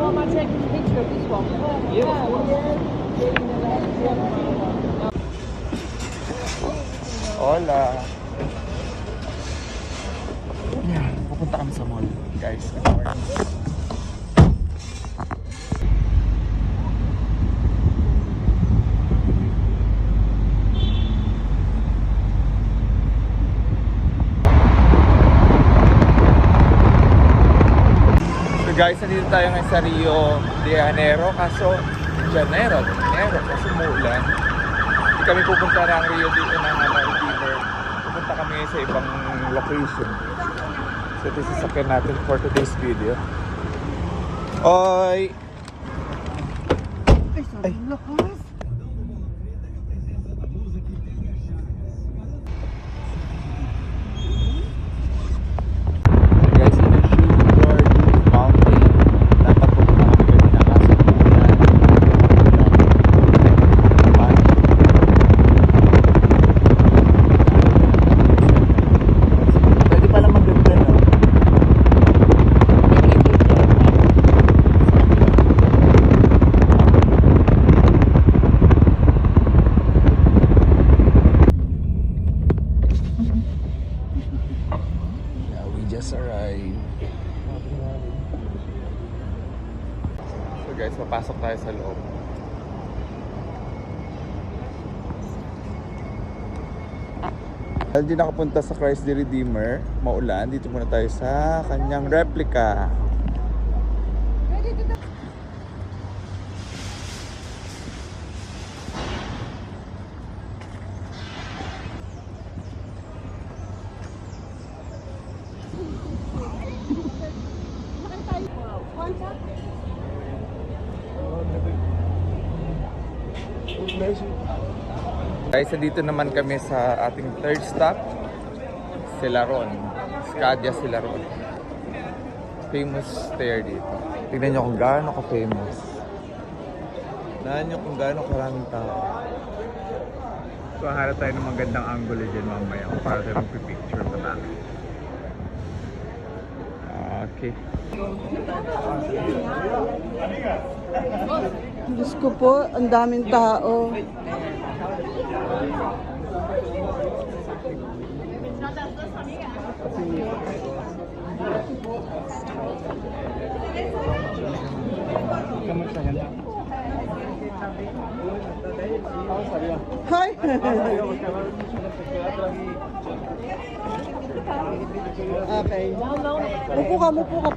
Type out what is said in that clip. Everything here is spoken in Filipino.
Mom, I take a picture of this one. Hola. Yan, pupunta kami sa mall, guys. Good morning. So guys, nandito tayo ngayon sa Rio de Janeiro. Kaso, Janeiro, kasi umuulan. Hindi kami pupunta ng Rio de Janeiro. Pupunta kami sa ibang location. So ito sasakyan natin for today's video. Oy! Ay, lakas! Guys, in the Sugar Mountain. Dapat pupunta kami kanina kaso umuulan. Pwede pala maganda, no? Yeah, we just arrived. So guys, papasok tayo sa loob. Hindi nakapunta sa Christ the Redeemer, maulan. Dito muna tayo sa kanyang replica. Guys, dito naman kami sa ating third stop, Silaron. Scadia Silaron. Famous stair dito. Tignan nyo kung gaano ka-famous. Tignan nyo kung gaano karaming tao. So, hanap tayo ng magandang angle dyan mamaya para tayo magpipicture pa namin. Okay. Diyos ko po, ang daming tao. Hi! Okay. Mupo ka.